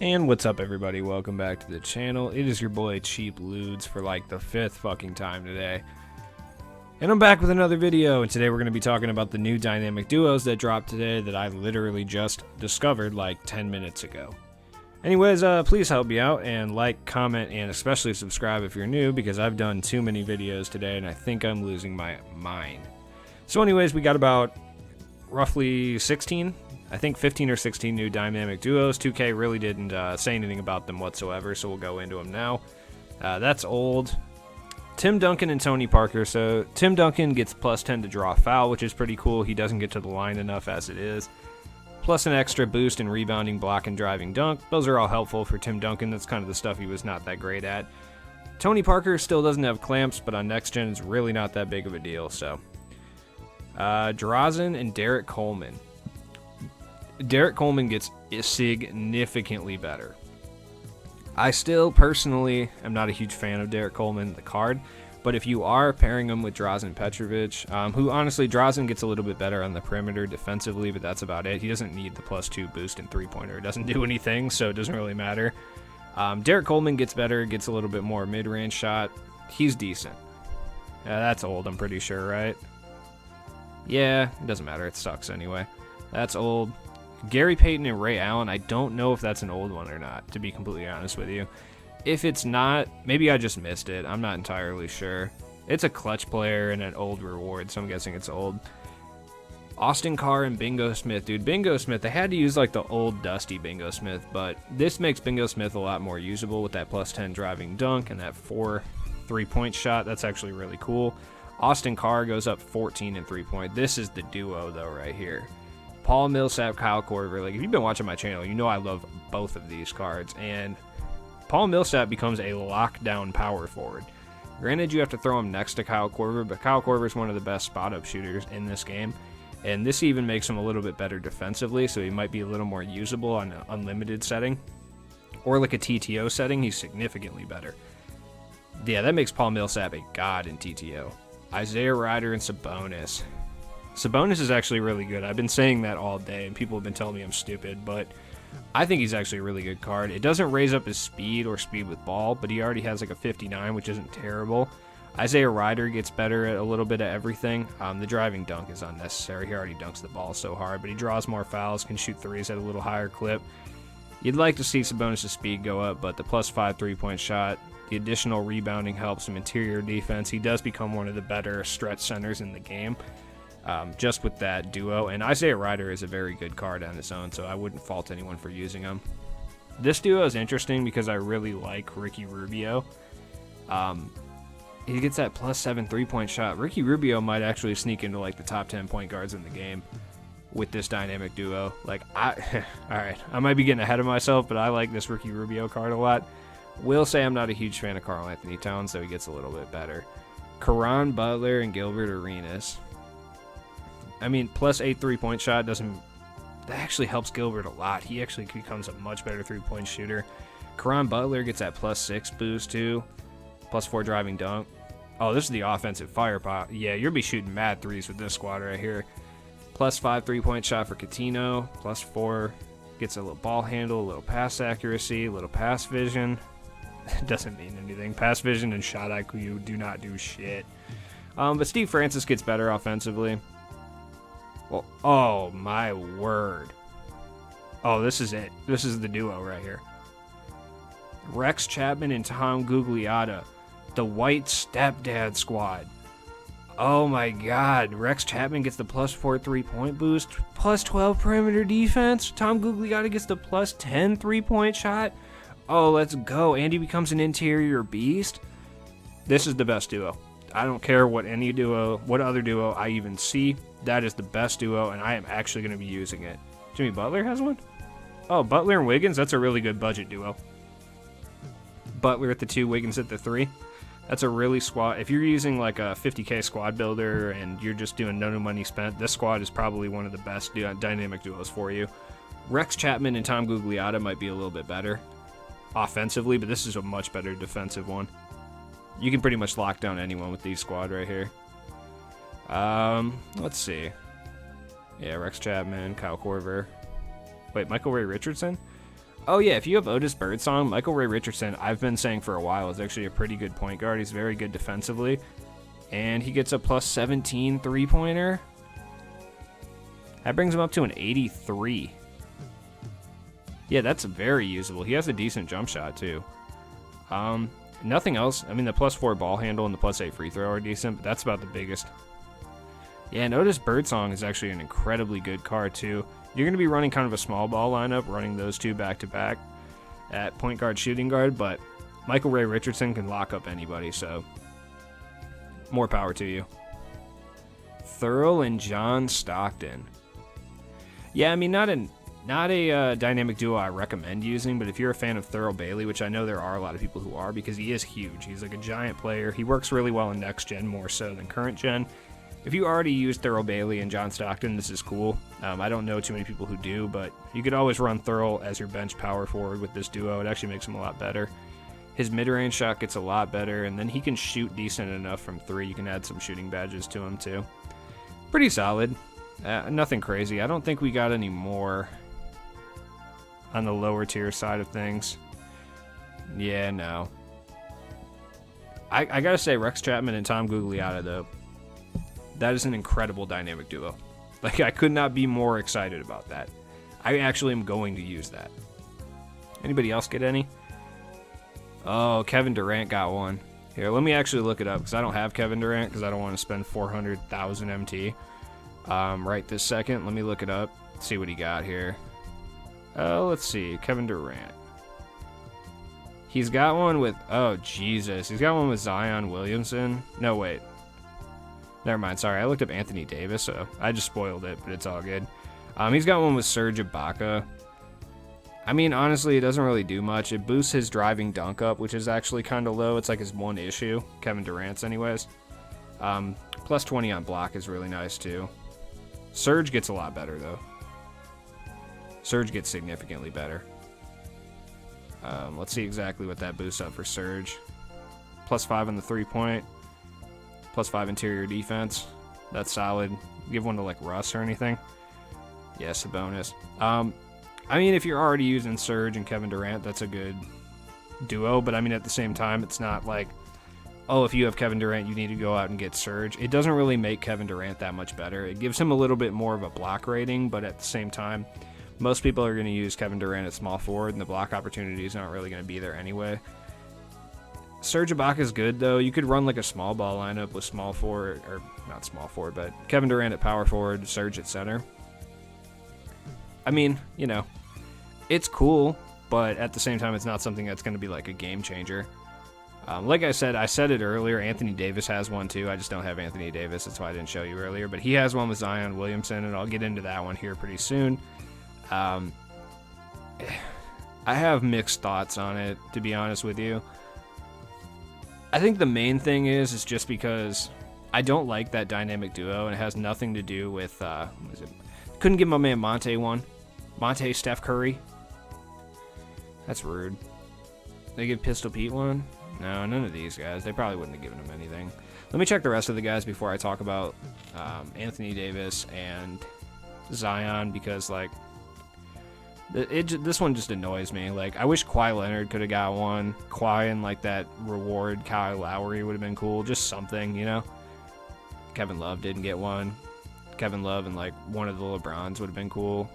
And what's up, everybody? Welcome back to the channel. It is your boy Cheap Ludes for like the 5th fucking time today. And I'm back with another video, and today we're going to be talking about the new dynamic duos that dropped today that I literally just discovered like 10 minutes ago. Anyways, please help me out and like, comment, and especially subscribe if you're new, because I've done too many videos today and I think I'm losing my mind. So anyways, we got about roughly 16, I think 15 or 16 new dynamic duos. 2K really didn't say anything about them whatsoever, so we'll go into them now. That's old. Tim Duncan and Tony Parker. So Tim Duncan gets plus 10 to draw foul, which is pretty cool. He doesn't get to the line enough as it is. Plus an extra boost in rebounding, block, and driving dunk. Those are all helpful for Tim Duncan. That's kind of the stuff he was not that great at. Tony Parker still doesn't have clamps, but on next gen it's really not that big of a deal. So Drozen and Derek Coleman. Derek Coleman gets significantly better. I still personally am not a huge fan of Derek Coleman, the card, but if you are pairing him with Drozen Petrovic, who honestly, Drozen gets a little bit better on the perimeter defensively, but that's about it. He doesn't need the +2 boost in three-pointer. It doesn't do anything, so it doesn't really matter. Derek Coleman gets better, gets a little bit more mid-range shot. He's decent. That's old, I'm pretty sure, right? Yeah, it doesn't matter. It sucks anyway. That's old. Gary Payton and Ray Allen, I don't know if that's an old one or not, to be completely honest with you. If it's not, maybe I just missed it. I'm not entirely sure. It's a clutch player and an old reward, so I'm guessing it's old. Austin Carr and Bingo Smith. Dude, Bingo Smith, they had to use like the old dusty Bingo Smith, but this makes Bingo Smith a lot more usable with that +10 driving dunk and that 4 3-point shot. That's actually really cool. Austin Carr goes up 14 in 3-point. This is the duo, though, right here. Paul Millsap, Kyle Korver. Like, if you've been watching my channel, you know I love both of these cards. And Paul Millsap becomes a lockdown power forward. Granted, you have to throw him next to Kyle Korver, but Kyle Korver is one of the best spot-up shooters in this game. And this even makes him a little bit better defensively, so he might be a little more usable on an unlimited setting. Or like a TTO setting, he's significantly better. Yeah, that makes Paul Millsap a god in TTO. Isaiah Ryder and Sabonis. Sabonis is actually really good. I've been saying that all day, and people have been telling me I'm stupid, but I think he's actually a really good card. It doesn't raise up his speed or speed with ball, but he already has like a 59, which isn't terrible. Isaiah Ryder gets better at a little bit of everything. The driving dunk is unnecessary. He already dunks the ball so hard, but he draws more fouls, can shoot threes at a little higher clip. You'd like to see Sabonis' speed go up, but the +5 3-point shot, the additional rebounding helps him interior defense. He does become one of the better stretch centers in the game. Just with that duo, and Isaiah Ryder is a very good card on its own, so I wouldn't fault anyone for using him. This duo is interesting because I really like Ricky Rubio. He gets that +7 3-point shot. Ricky Rubio might actually sneak into like the top 10 point guards in the game with this dynamic duo. Like, alright, I might be getting ahead of myself, but I like this Ricky Rubio card a lot. Will say I'm not a huge fan of Karl Anthony Towns, so he gets a little bit better. Caron Butler and Gilbert Arenas. I mean, +8 3-point shot that actually helps Gilbert a lot. He actually becomes a much better 3-point shooter. Caron Butler gets that +6 boost too. +4 driving dunk. Oh, this is the offensive firepower. Yeah, you'll be shooting mad threes with this squad right here. +5 3-point shot for Coutinho. +4 gets a little ball handle, a little pass accuracy, a little pass vision. Doesn't mean anything. Pass vision and shot IQ do not do shit. But Steve Francis gets better offensively. Well, oh my word. Oh, this is it. This is the duo right here. Rex Chapman and Tom Gugliotta. The white stepdad squad. Oh my god. Rex Chapman gets the +4 3-point boost. +12 perimeter defense. Tom Gugliotta gets the +10 3-point shot. Oh, let's go. Andy becomes an interior beast. This is the best duo. I don't care what other duo I even see. That is the best duo, and I am actually going to be using it. Jimmy Butler has one? Oh, Butler and Wiggins? That's a really good budget duo. Butler at the 2, Wiggins at the 3. That's a really squad. If you're using like a 50K squad builder and you're just doing no money spent, this squad is probably one of the best dynamic duos for you. Rex Chapman and Tom Gugliotta might be a little bit better offensively, but this is a much better defensive one. You can pretty much lock down anyone with these squad right here. Let's see. Yeah, Rex Chapman, Kyle Korver. Wait, Michael Ray Richardson? Oh yeah, if you have Otis Birdsong, Michael Ray Richardson, I've been saying for a while, is actually a pretty good point guard. He's very good defensively. And he gets a plus 17 3-pointer. That brings him up to an 83. Yeah, that's very usable. He has a decent jump shot, too. Nothing else. I mean, the plus 4 ball handle and the plus 8 free throw are decent, but that's about the biggest. Yeah, and Otis Birdsong is actually an incredibly good card, too. You're going to be running kind of a small ball lineup, running those two back-to-back at point guard, shooting guard, but Michael Ray Richardson can lock up anybody, so more power to you. Thurl and John Stockton. Yeah, I mean, not a dynamic duo I recommend using, but if you're a fan of Thurl Bailey, which I know there are a lot of people who are, because he is huge. He's like a giant player. He works really well in next gen, more so than current gen. If you already use Thurl Bailey and John Stockton, this is cool. I don't know too many people who do, but you could always run Thurl as your bench power forward with this duo. It actually makes him a lot better. His mid-range shot gets a lot better, and then he can shoot decent enough from 3. You can add some shooting badges to him, too. Pretty solid. Nothing crazy. I don't think we got any more on the lower tier side of things. Yeah, no. I gotta say, Rex Chapman and Tom Gugliotta, though, that is an incredible dynamic duo. Like, I could not be more excited about that. I actually am going to use that. Anybody else get any? Oh, Kevin Durant got one. Here, let me actually look it up, because I don't have Kevin Durant, because I don't want to spend 400,000 MT right this second. Let me look it up, see what he got here. Let's see, Kevin Durant. He's got one with, oh, Jesus. He's got one with Zion Williamson. No, wait. Never mind, sorry. I looked up Anthony Davis, so I just spoiled it, but it's all good. He's got one with Serge Ibaka. I mean, honestly, it doesn't really do much. It boosts his driving dunk up, which is actually kind of low. It's like his one issue. Kevin Durant's anyways. Plus 20 on block is really nice, too. Serge gets a lot better, though. Serge gets significantly better. Let's see exactly what that boosts up for Serge. Plus 5 on the 3-point. Plus 5 interior defense. That's solid. Give one to, like, Russ or anything. Yeah, Sabonis. I mean, if you're already using Serge and Kevin Durant, that's a good duo. But, I mean, at the same time, it's not like, oh, if you have Kevin Durant, you need to go out and get Serge. It doesn't really make Kevin Durant that much better. It gives him a little bit more of a block rating, but at the same time, most people are going to use Kevin Durant at small forward, and the block opportunities aren't really going to be there anyway. Serge Ibaka is good, though. You could run like a small ball lineup with small forward, or not small forward, but Kevin Durant at power forward, Serge at center. I mean, you know, it's cool, but at the same time, it's not something that's going to be like a game changer. Like I said it earlier, Anthony Davis has one too. I just don't have Anthony Davis. That's why I didn't show you earlier. But he has one with Zion Williamson, and I'll get into that one here pretty soon. I have mixed thoughts on it, to be honest with you. I think the main thing is just because I don't like that dynamic duo, and it has nothing to do with, couldn't give my man Monte one. Monte Steph Curry. That's rude. They give Pistol Pete one? No, none of these guys. They probably wouldn't have given him anything. Let me check the rest of the guys before I talk about Anthony Davis and Zion, because, like, this one just annoys me. Like, I wish Kawhi Leonard could have got one. Kawhi and, like, that reward Kyle Lowry would have been cool. Just something, you know? Kevin Love didn't get one. Kevin Love and, like, one of the LeBrons would have been cool.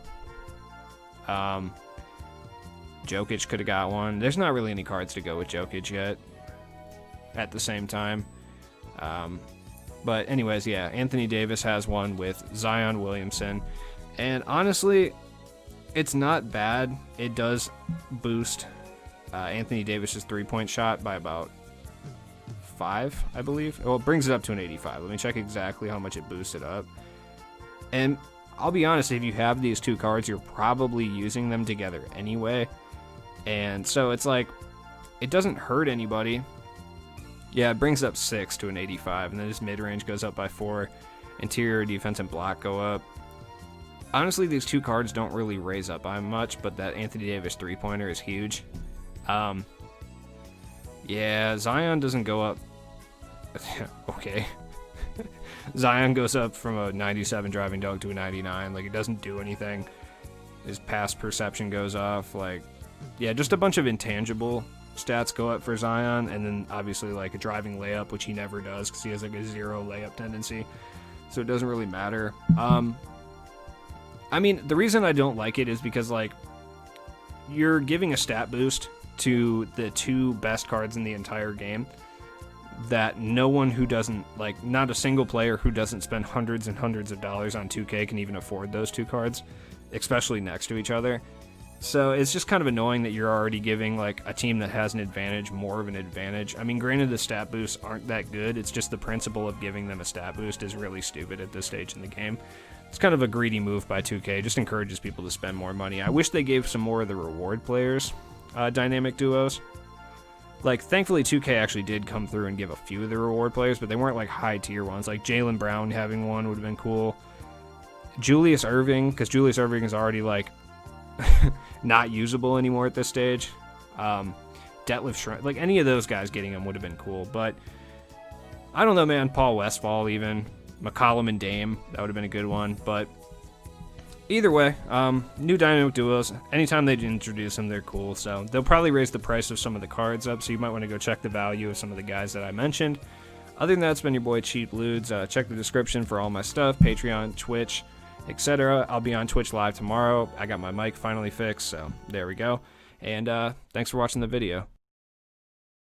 Jokic could have got one. There's not really any cards to go with Jokic yet at the same time. But anyways, yeah, Anthony Davis has one with Zion Williamson. And honestly, it's not bad. It does boost Anthony Davis's three-point shot by about 5, I believe. Well, it brings it up to an 85. Let me check exactly how much it boosted up. And I'll be honest, if you have these two cards, you're probably using them together anyway. And so it's like, it doesn't hurt anybody. Yeah, it brings up 6 to an 85, and then his mid-range goes up by 4. Interior defense and block go up. Honestly, these two cards don't really raise up by much, but that Anthony Davis three-pointer is huge. Yeah, Zion doesn't go up. Okay. Zion goes up from a 97 driving dunk to a 99. Like, it doesn't do anything. His pass perception goes off. Like, yeah, just a bunch of intangible stats go up for Zion, and then obviously like a driving layup, which he never does because he has like a 0 layup tendency, so it doesn't really matter. I mean, the reason I don't like it is because like you're giving a stat boost to the 2 best cards in the entire game that no one who doesn't, like, not a single player who doesn't spend hundreds and hundreds of dollars on 2K can even afford those 2 cards, especially next to each other. So it's just kind of annoying that you're already giving like a team that has an advantage more of an advantage. I mean, granted, the stat boosts aren't that good. It's just the principle of giving them a stat boost is really stupid at this stage in the game. It's kind of a greedy move by 2K. It just encourages people to spend more money. I wish they gave some more of the reward players dynamic duos. Like, thankfully 2K actually did come through and give a few of the reward players, but they weren't like high tier ones. Like Jaylen Brown having one would have been cool. Julius Erving, because Julius Erving is already like not usable anymore at this stage. Detlef Schrempf, like any of those guys getting them would have been cool, but I don't know, man. Paul Westphal, even McCollum and Dame, that would have been a good one. But either way, new dynamic duos, anytime they introduce them, they're cool. So they'll probably raise the price of some of the cards up, so you might want to go check the value of some of the guys that I mentioned. Other than that, it's been your boy Cheap Ludes. Check the description for all my stuff, Patreon, Twitch, etc. I'll be on Twitch live tomorrow. I got my mic finally fixed, so there we go. And thanks for watching the video.